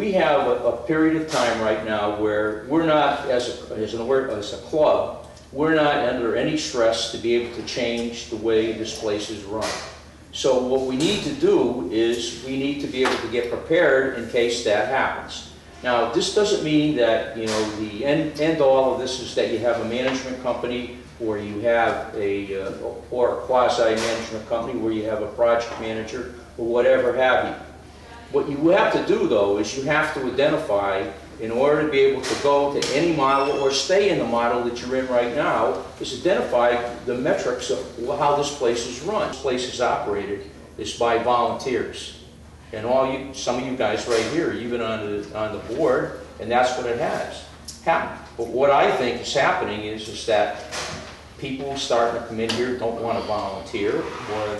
we have a period of time right now where we're not, as a club, we're not under any stress to be able to change the way this place is run. So what we need to do is we need to be able to get prepared in case that happens. Now, this doesn't mean that, you know, the end all of this is that you have a management company or you have or a quasi-management company where you have a project manager or whatever have you. What you have to do, though, is you have to identify, in order to be able to go to any model or stay in the model that you're in right now, is identify the metrics of how this place is run. This place is operated is by volunteers. And some of you guys right here, you've been on the board, and that's what it has happened. But what I think is happening is that people starting to come in here don't want to volunteer, or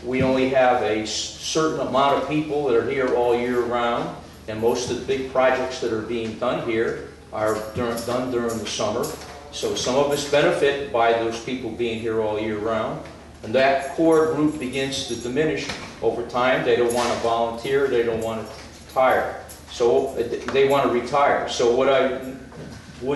we only have a certain amount of people that are here all year round, and most of the big projects that are being done here are done during the summer. So some of us benefit by those people being here all year round, and that core group begins to diminish over time. They don't want to volunteer, they don't want to retire. So they want to retire. So what I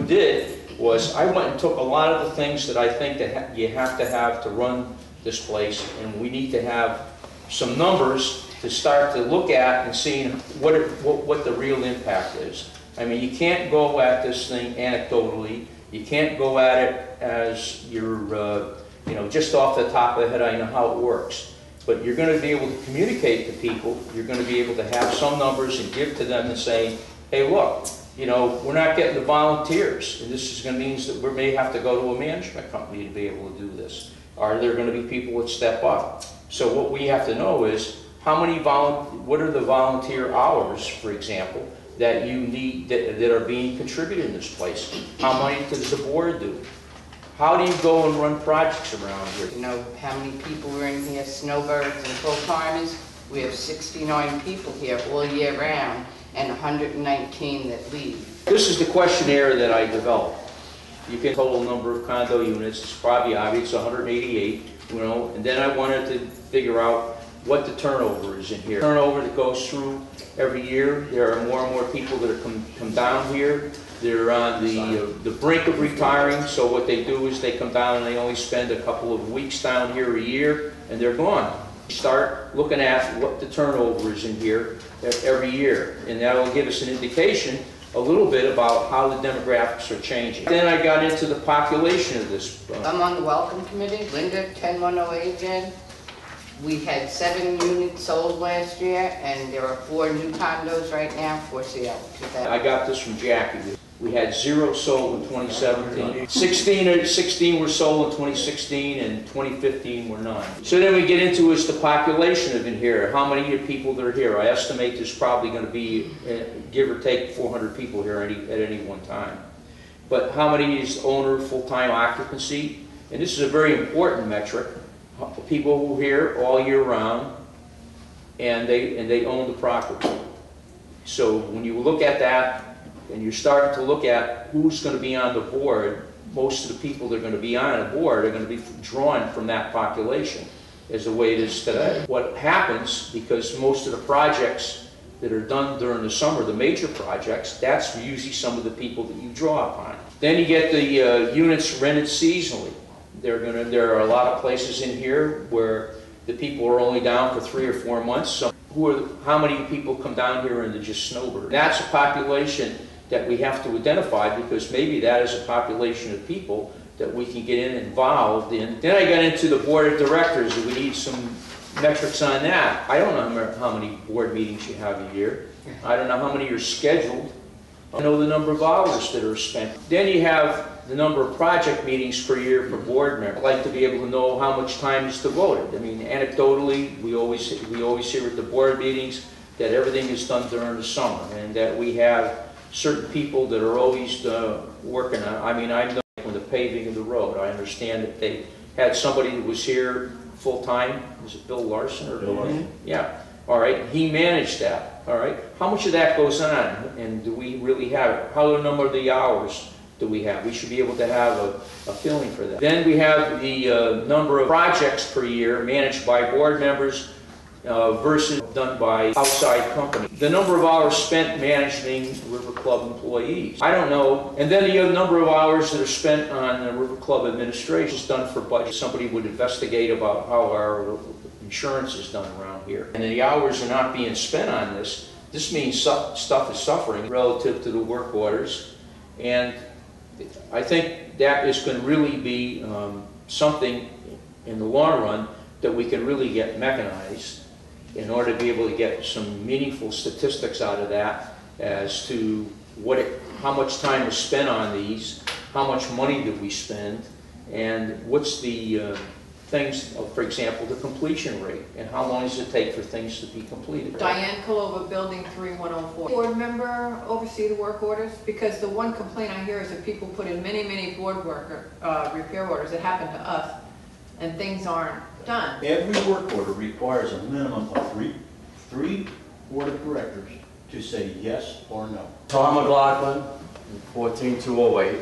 did was I went and took a lot of the things that I think that you have to run this place, and we need to have some numbers to start to look at and seeing what the real impact is. I mean, you can't go at this thing anecdotally. You can't go at it as you're, you know, just off the top of the head, I know how it works. But you're going to be able to communicate to people. You're going to be able to have some numbers and give to them and say, hey, look, you know, we're not getting the volunteers, and this is going to mean that we may have to go to a management company to be able to do this. Are there going to be people that step up? So what we have to know is what are the volunteer hours, for example, that you need that are being contributed in this place? How many does the board do? How do you go and run projects around here? You know how many people are in here, snowbirds and full-timers? We have 69 people here all year round, and 119 that leave. This is the questionnaire that I developed. You get total number of condo units. It's probably obvious, 188, you know, and then I wanted to figure out what the turnover is in here. Turnover that goes through every year. There are more and more people that are come down here. They're on the brink of retiring, so what they do is they come down and they only spend a couple of weeks down here a year, and they're gone. Start looking at what the turnover is in here every year, and that will give us an indication a little bit about how the demographics are changing. Then I got into the population of this. I'm on the Welcome Committee, Linda, 10108 again. We had 7 units sold last year, and there are 4 new condos right now for sale. I got this from Jackie. We had 0 sold in 2017. 16 were sold in 2016, and 2015 were none. So then we get into is the population of in here. How many people that are here? I estimate there's probably going to be, give or take, 400 people here at any one time. But how many is owner full-time occupancy? And this is a very important metric. People who are here all year round, and they own the property. So when you look at that, and you're starting to look at who's going to be on the board, most of the people that are going to be on the board are going to be drawn from that population as the way it is today. What happens, because most of the projects that are done during the summer, the major projects, that's usually some of the people that you draw upon. Then you get the units rented seasonally. There are a lot of places in here where the people are only down for 3 or 4 months. So how many people come down here and they're just snowbirds? That's a population that we have to identify, because maybe that is a population of people that we can get involved in. Then I got into the board of directors, and we need some metrics on that. I don't know how many board meetings you have a year. I don't know how many are scheduled. I know the number of hours that are spent. Then you have the number of project meetings per year per board member. I'd like to be able to know how much time is devoted. I mean, anecdotally, we always hear at the board meetings that everything is done during the summer, and that we have certain people that are always working on. I mean, I know from the paving of the road. I understand that they had somebody that was here full time. Was it Bill Larson or Bill Larson? Yeah. All right. He managed that. All right. How much of that goes on, and do we really have it? How the number of the hours do we have? We should be able to have a feeling for that. Then we have the number of projects per year managed by board members versus done by outside company. The number of hours spent managing River Club employees. I don't know. And then the other number of hours that are spent on the River Club administration is done for budget. Somebody would investigate about how our insurance is done around here. And the hours are not being spent on this. This means stuff is suffering relative to the work orders. And I think that is going to really be something in the long run that we can really get mechanized in order to be able to get some meaningful statistics out of that as to how much time is spent on these, how much money did we spend, and what's the things, for example, the completion rate, and how long does it take for things to be completed. Diane Kalova, Building 3104. Board member oversee the work orders? Because the one complaint I hear is that people put in many board worker repair orders that happen to us, and things aren't done. Every work order requires a minimum of three board of directors to say yes or no. Tom McLaughlin, 14208,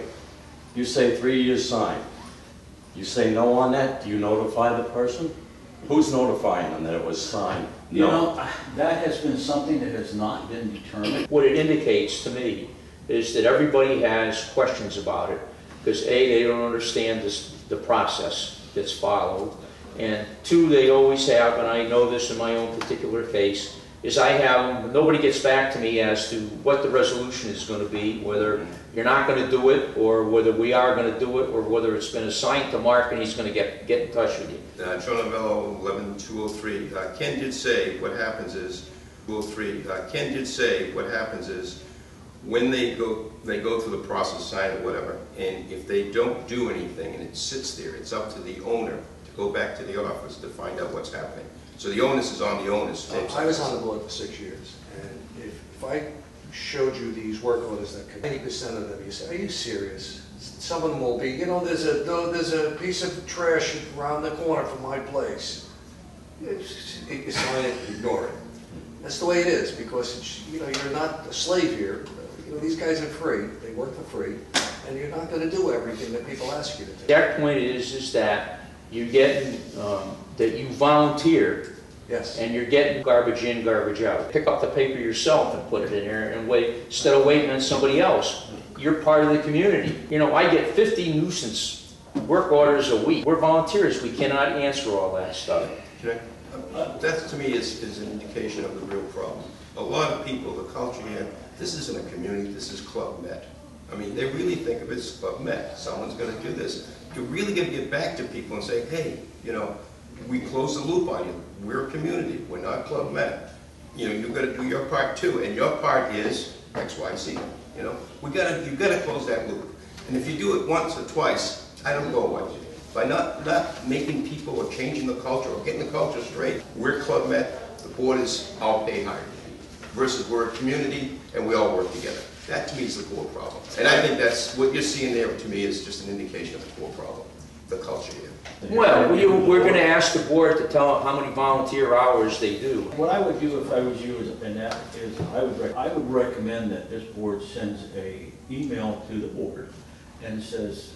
you say 3 years signed. You say no on that, do you notify the person? Who's notifying them that it was signed? You know, that has been something that has not been determined. What it indicates to me is that everybody has questions about it, because A, they don't understand the process that's followed, and two, they always have, and I know this in my own particular case, is nobody gets back to me as to what the resolution is going to be, whether you're not going to do it, or whether we are going to do it, or whether it's been assigned to Mark and he's going to get in touch with you. John Novello, 11203. Ken did say what happens is, 203. Ken did say what happens is, when they go through the process, sign it, whatever, and if they don't do anything and it sits there, it's up to the owner to go back to the office to find out what's happening. So the onus is on the owner's. I was on the board for 6 years, and if I showed you these work orders that 90% of them, you say, are you serious? Some of them will be, you know, there's a piece of trash around the corner from my place. You sign it, ignore it. That's the way it is, because it's, you know, you're not a slave here. You know, these guys are free, they work for free, and you're not going to do everything that people ask you to do. Their point is that you're getting, that you volunteer. Yes. And you're getting garbage in, garbage out. Pick up the paper yourself and put it in there and wait, instead of waiting on somebody else. You're part of the community. You know, I get 50 nuisance work orders a week. We're volunteers. We cannot answer all that stuff. That to me is an indication of the real problem. A lot of people, the culture here, this isn't a community, this is Club Med. I mean, they really think of it as Club Med. Someone's going to do this. You're really going to get back to people and say, hey, you know, we close the loop on you. We're a community. We're not Club Med. You know, you've got to do your part too, and your part is X, Y, Z. You know, you've got to close that loop. And if you do it once or twice, I don't go away. By not making people or changing the culture or getting the culture straight, we're Club Med. The board is all pay higher. Versus we're a community and we all work together. That to me is the core problem. And I think that's what you're seeing there to me is just an indication of the core problem, the culture here. Well, we're going to ask the board to tell them how many volunteer hours they do. What I would do if I was you I would recommend that this board sends an email to the board and says,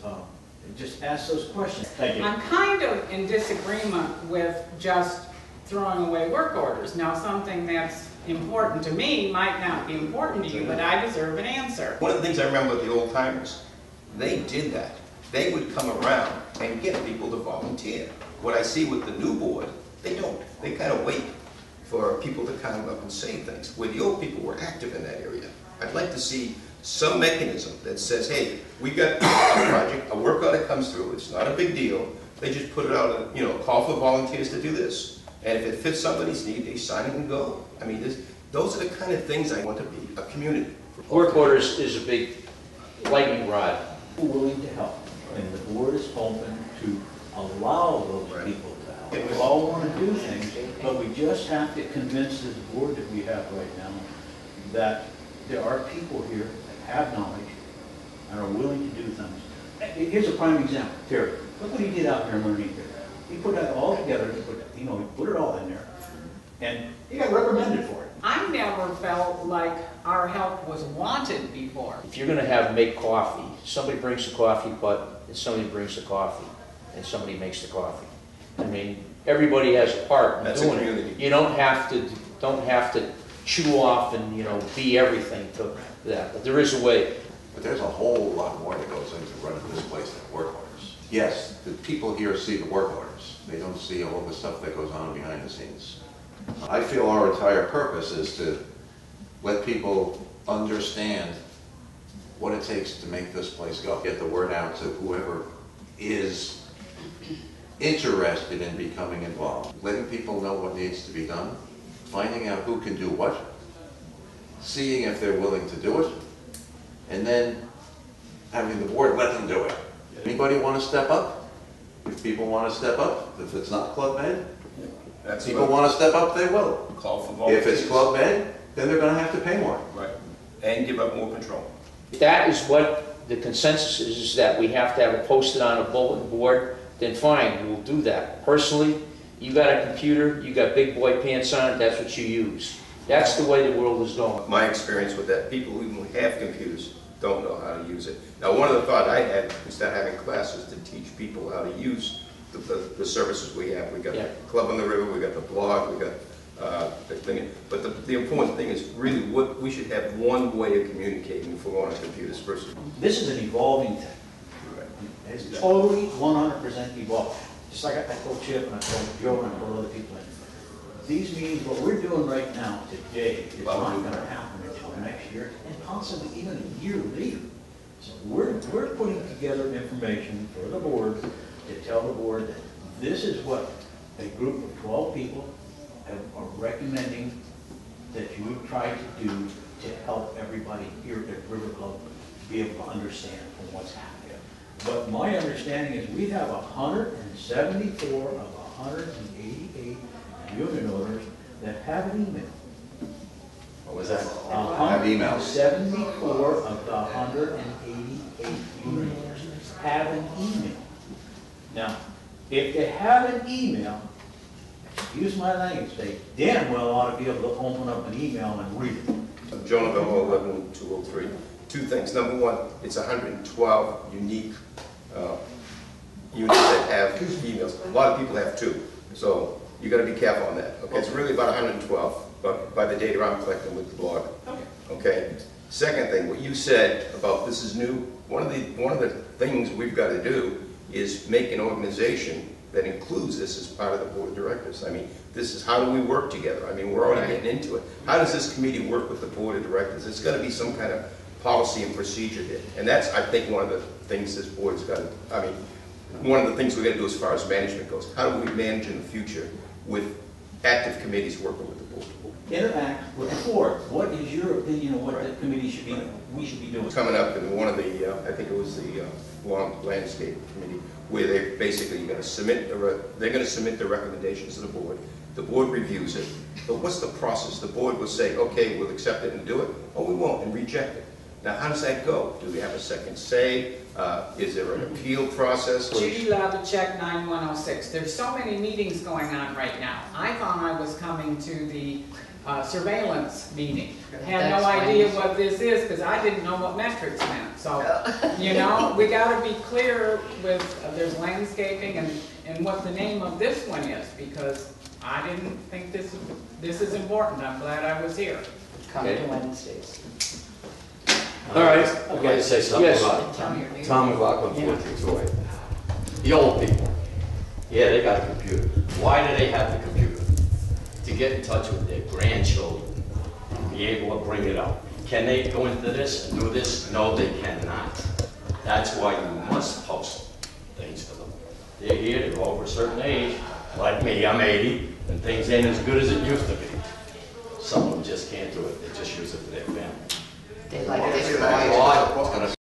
just ask those questions. Thank you. I'm kind of in disagreement with just throwing away work orders. Now, something that's important to me might not be important to you, but I deserve an answer. One of the things I remember with the old timers, they did that. They would come around and get people to volunteer. What I see with the new board, they don't. They kind of wait for people to come up and say things, where the old people were active in that area. I'd like to see some mechanism that says, hey, we got a project, a work order comes through, it's not a big deal. They just put it out, you know, call for volunteers to do this. And if it fits somebody's need, they sign it and go. I mean, those are the kind of things I want to be, a community. Work orders is a big lightning rod. We're willing to help, and the board is open to allow those people to help. We all want to do things, but we just have to convince this board that we have right now that there are people here that have knowledge and are willing to do things. Here's a prime example, Terry. Look what he did out there underneath there. He put that all together, he put it all in there, and he got reprimanded for it. I never felt like our help was wanted before. If you're going to make coffee, somebody brings the coffee pot, and somebody brings the coffee, and somebody makes the coffee. I mean, everybody has a part in That's a doing community. it. You don't have to chew off and, be everything to that, but there is a way. But there's a whole lot more that goes into running this place than work orders. Yes, the people here see the work orders. They don't see all the stuff that goes on behind the scenes. I feel our entire purpose is to let people understand what it takes to make this place go. Get the word out to whoever is interested in becoming involved. Letting people know what needs to be done, finding out who can do what, seeing if they're willing to do it, and then having the board let them do it. Anybody want to step up? If people want to step up, if it's not Club Med, That's people want to step up, they will. Call for volunteers. If it's Club Med, then they're going to have to pay more. Right, and give up more control. That is what the consensus is that we have to have it posted on a bulletin board, then fine, we will do that. Personally, you got a computer, you got big boy pants on, that's what you use. That's the way the world is going. My experience with that, people who have computers don't know how to use it. Now, one of the thoughts I had, instead of having classes, to teach people how to use the services we have. We got Yeah. Club on the River, we got the blog, we got the thing. But the important thing is really what we should have one way of communicating if we're on our computers first. This is an evolving thing. It's totally 100% evolved. Just like I told Chip and I told Joe and I told other people. These meetings, what we're doing right now today, is not going to happen until next year and possibly even a year later. So we're putting together information for the board to tell the board that this is what a group of 12 people are recommending that you try to do to help everybody here at River Club be able to understand from what's happening. But my understanding is we have 174 of 188 unit owners that have an email. What was that? Have emails. 74 of the 188 unit owners have an email. Now, if they have an email, excuse my language, they damn well ought to be able to open up an email and read it. Jonah Bell, 11203. Two things. Number one, it's 112 unique units that have emails. A lot of people have two, so you got to be careful on that. Okay, it's really about 112, but by the data I'm collecting with the blog. Okay. Second thing, what you said about this is new. One of the things we've got to do is make an organization that includes this as part of the board of directors. I mean, this is how do we work together? I mean, we're already getting into it. How does this committee work with the board of directors? It's got to be some kind of policy and procedure there. And that's, I think, one of the things this board's got to, I mean, one of the things we've got to do as far as management goes. How do we manage in the future with active committees working with the board? Interact with the board. What is your opinion of what that committee should be, we should be doing? Coming up in one of the, I think it was the landscape committee, where they're basically going to submit, they're going to submit their recommendations to the board. The board reviews it. But what's the process? The board will say, okay, we'll accept it and do it, or we won't and reject it. Now, how does that go? Do we have a second say? Is there an appeal process? Judy allowed to check 9106. There's so many meetings going on right now. I thought I was coming to the surveillance meeting. Had no idea what this is because I didn't know what metrics meant. So, we got to be clear with, there's landscaping and what the name of this one is, because I didn't think this is important. I'm glad I was here. Come to Wednesdays. All right. I'd like to say something Yes. about Tell me your name. Tom McLaughlin, 4228. The old people, yeah, they got a computer. Why do they have the computer? To get in touch with their grandchildren, be able to bring it up. Can they go into this and do this? No, they cannot. That's why you must post things to them. They're here, they're over a certain age, like me, I'm 80, and things ain't as good as it used to be. Some of them just can't do it, they just use it for their family. They like this. Well,